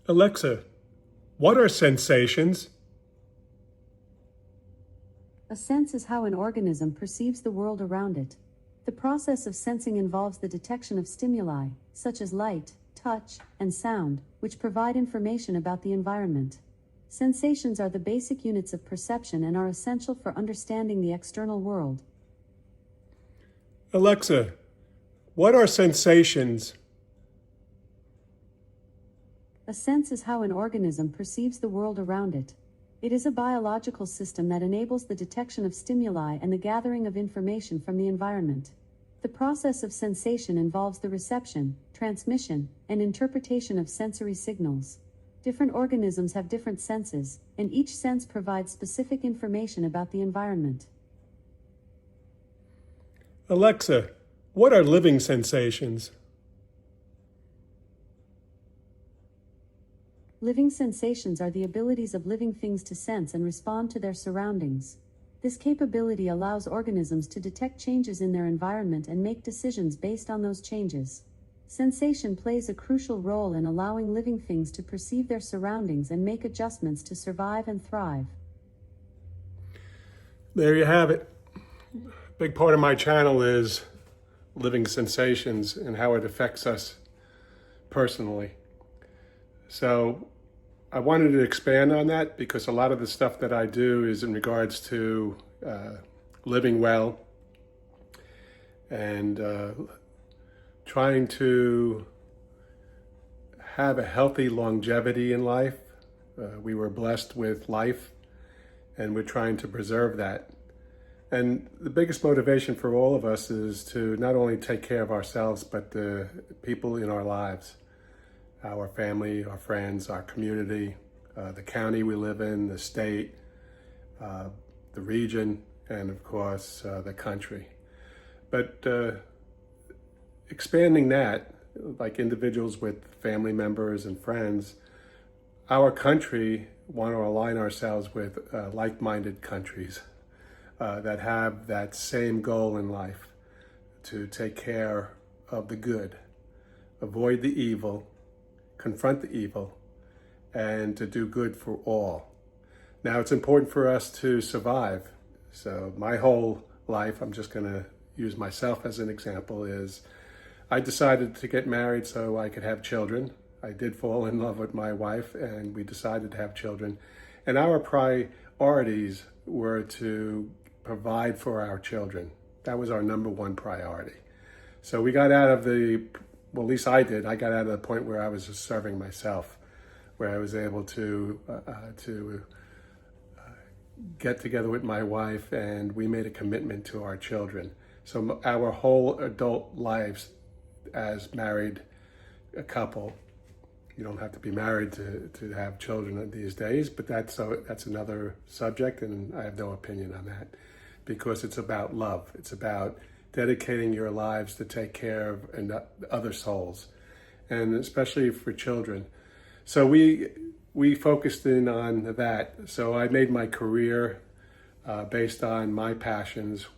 Alexa, what are sensations? A sense is how an organism perceives the world around it. The process of sensing involves the detection of stimuli, such as light, touch, and sound, which provide information about the environment. Sensations are the basic units of perception and are essential for understanding the external world. Alexa, what are sensations? A sense is how an organism perceives the world around it. It is a biological system that enables the detection of stimuli and the gathering of information from the environment. The process of sensation involves the reception, transmission, and interpretation of sensory signals. Different organisms have different senses, and each sense provides specific information about the environment. Alexa, what are living sensations? Living sensations are the abilities of living things to sense and respond to their surroundings. This capability allows organisms to detect changes in their environment and make decisions based on those changes. Sensation plays a crucial role in allowing living things to perceive their surroundings and make adjustments to survive and thrive. There you have it. A big part of my channel is living sensations and how it affects us personally. So I wanted to expand on that because a lot of the stuff that I do is in regards to living well and trying to have a healthy longevity in life. We were blessed with life and we're trying to preserve that. And the biggest motivation for all of us is to not only take care of ourselves, but the people in our lives. Our family, our friends, our community, the county we live in, the state, the region, and of course, the country. But expanding that, like individuals with family members and friends, our country want to align ourselves with like-minded countries that have that same goal in life, to take care of the good, avoid the evil, confront the evil, and to do good for all. Now, it's important for us to survive. So my whole life, I'm just going to use myself as an example, is I decided to get married so I could have children. I did fall in love with my wife and we decided to have children. And our priorities were to provide for our children. That was our number one priority. So we got out of well, at least I did. I got out of the point where I was just serving myself, where I was able to get together with my wife and we made a commitment to our children. So our whole adult lives as married a couple, you don't have to be married to have children these days, but that's another subject, and I have no opinion on that because it's about love. It's about dedicating your lives to take care of other souls, and especially for children. So we focused in on that. So I made my career based on my passions,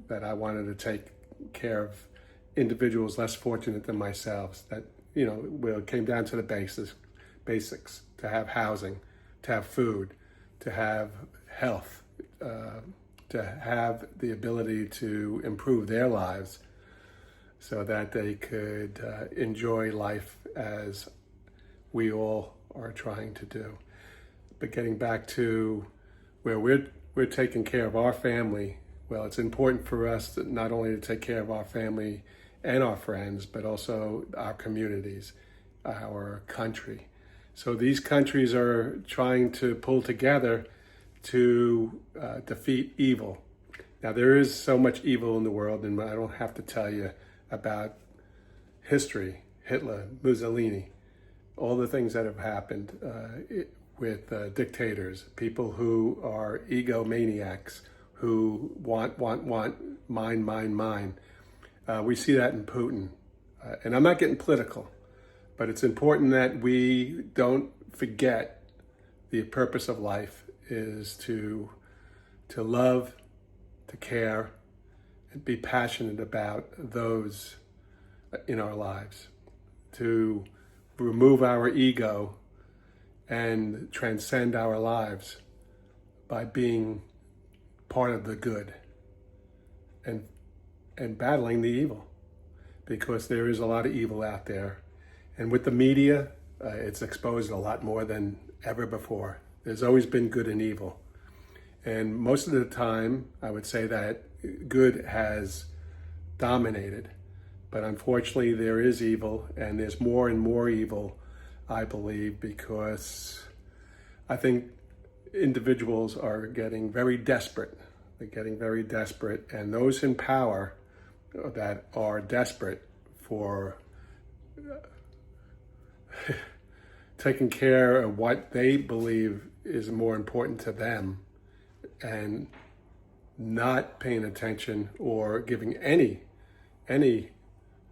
that I wanted to take care of individuals less fortunate than myself. That, it came down to the basics, to have housing, to have food, to have health, to have the ability to improve their lives so that they could enjoy life as we all are trying to do. But getting back to where we're taking care of our family, well, it's important for us to not only to take care of our family and our friends, but also our communities, our country. So these countries are trying to pull together to defeat evil. Now, there is so much evil in the world, and I don't have to tell you about history, Hitler, Mussolini, all the things that have happened with dictators, people who are egomaniacs, who want, mine. We see that in Putin. And I'm not getting political, but it's important that we don't forget the purpose of life is to love, to care, and be passionate about those in our lives, to remove our ego and transcend our lives by being part of the good and battling the evil, because there is a lot of evil out there. And with the media, it's exposed a lot more than ever before. There's always been good and evil. And most of the time, I would say that good has dominated. But unfortunately, there is evil, and there's more and more evil, I believe, because I think individuals are getting very desperate. They're getting very desperate, and those in power that are desperate for taking care of what they believe is more important to them and not paying attention or giving any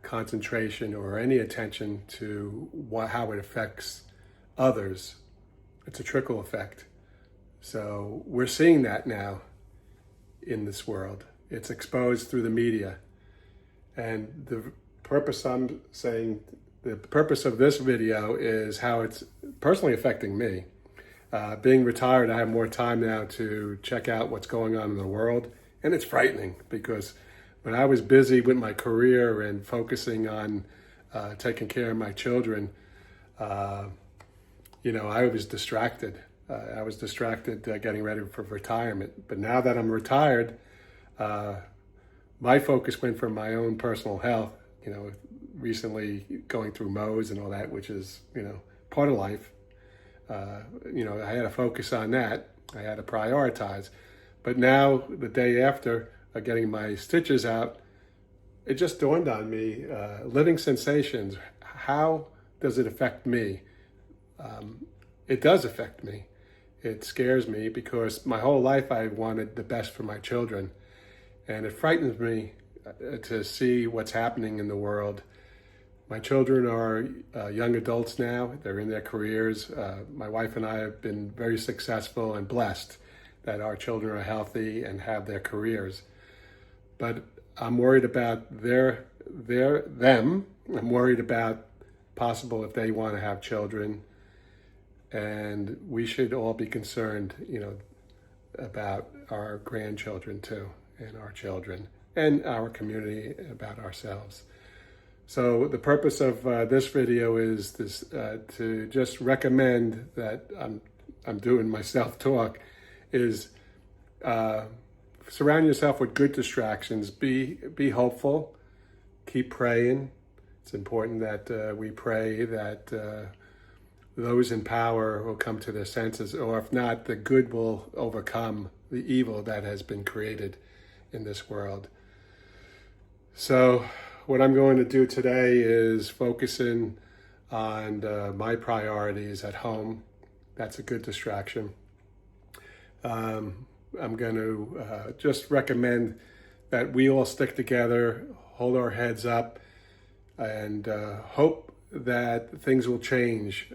concentration or any attention to how it affects others. It's a trickle effect. So we're seeing that now in this world. It's exposed through the media. And the purpose of this video is how it's personally affecting me. Being retired, I have more time now to check out what's going on in the world. And it's frightening, because when I was busy with my career and focusing on taking care of my children, I was distracted. I was distracted getting ready for retirement. But now that I'm retired, my focus went from my own personal health, recently going through Mohs and all that, which is, part of life. I had to focus on that. I had to prioritize. But now, the day after getting my stitches out, it just dawned on me, living sensations, how does it affect me? It does affect me. It scares me, because my whole life I wanted the best for my children. And it frightens me to see what's happening in the world. My children are young adults now. They're in their careers. My wife and I have been very successful and blessed that our children are healthy and have their careers. But I'm worried about them. I'm worried about possible if they want to have children. And we should all be concerned, about our grandchildren too, and our children, and our community, about ourselves. So the purpose of this video is to just recommend that I'm doing my self-talk is surround yourself with good distractions. Be hopeful. Keep praying. It's important that we pray that those in power will come to their senses, or if not, the good will overcome the evil that has been created in this world. So what I'm going to do today is focusing on my priorities at home. That's a good distraction. I'm going to just recommend that we all stick together, hold our heads up, and hope that things will change.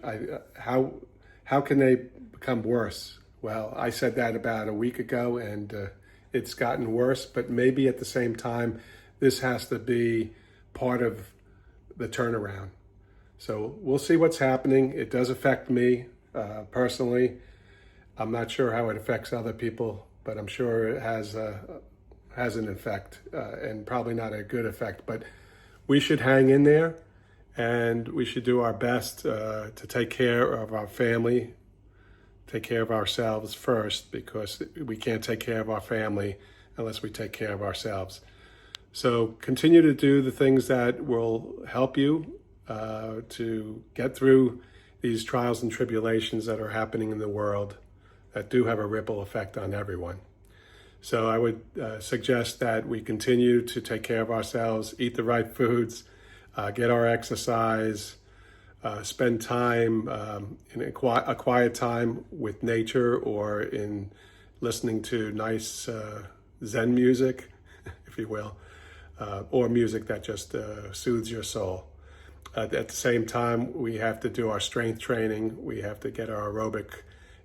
How can they become worse? Well, I said that about a week ago, and it's gotten worse, but maybe at the same time, this has to be part of the turnaround. So we'll see what's happening. It does affect me personally. I'm not sure how it affects other people, but I'm sure it has an effect, and probably not a good effect. But we should hang in there, and we should do our best to take care of our family, take care of ourselves first, because we can't take care of our family unless we take care of ourselves. So continue to do the things that will help you to get through these trials and tribulations that are happening in the world that do have a ripple effect on everyone. So I would suggest that we continue to take care of ourselves, eat the right foods, get our exercise, spend time in a quiet time with nature, or in listening to nice Zen music, if you will, or music that just soothes your soul. At the same time, we have to do our strength training. We have to get our aerobic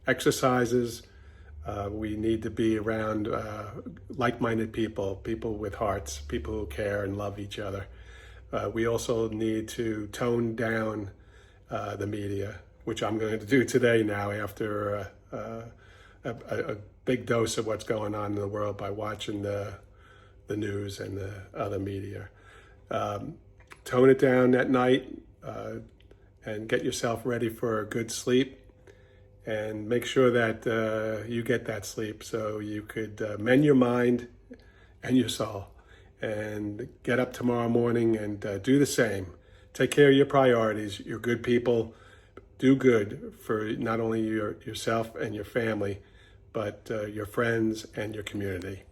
exercises. We need to be around like-minded people with hearts, people who care and love each other. We also need to tone down the media. which I'm going to do today now after a big dose of what's going on in the world by watching the news and the other media. Tone it down at night and get yourself ready for a good sleep, and make sure that you get that sleep so you could mend your mind and your soul, and get up tomorrow morning and do the same. Take care of your priorities. You're good people. Do good for not only yourself and your family, but your friends and your community.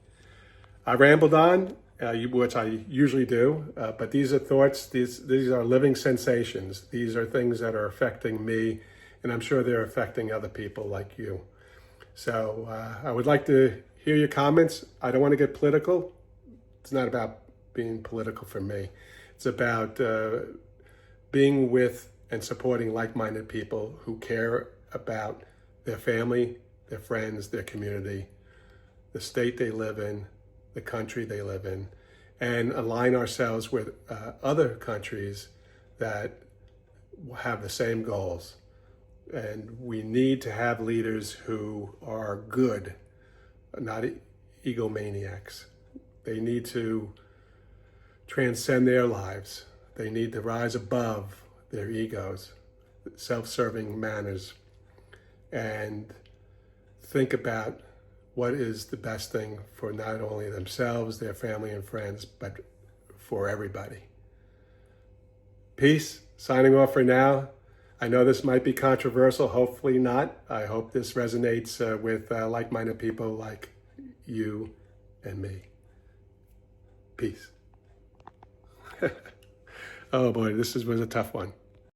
I rambled on, which I usually do, but these are thoughts, these are living sensations. These are things that are affecting me, and I'm sure they're affecting other people like you. So I would like to hear your comments. I don't want to get political. It's not about being political for me. It's about being with and supporting like-minded people who care about their family, their friends, their community, the state they live in, the country they live in, and align ourselves with other countries that have the same goals. And we need to have leaders who are good, not egomaniacs. They need to transcend their lives. They need to rise above their egos, self-serving manners, and think about what is the best thing for not only themselves, their family and friends, but for everybody. Peace. Signing off for now. I know this might be controversial, hopefully not. I hope this resonates with like-minded people like you and me. Peace. Oh boy, this was a tough one.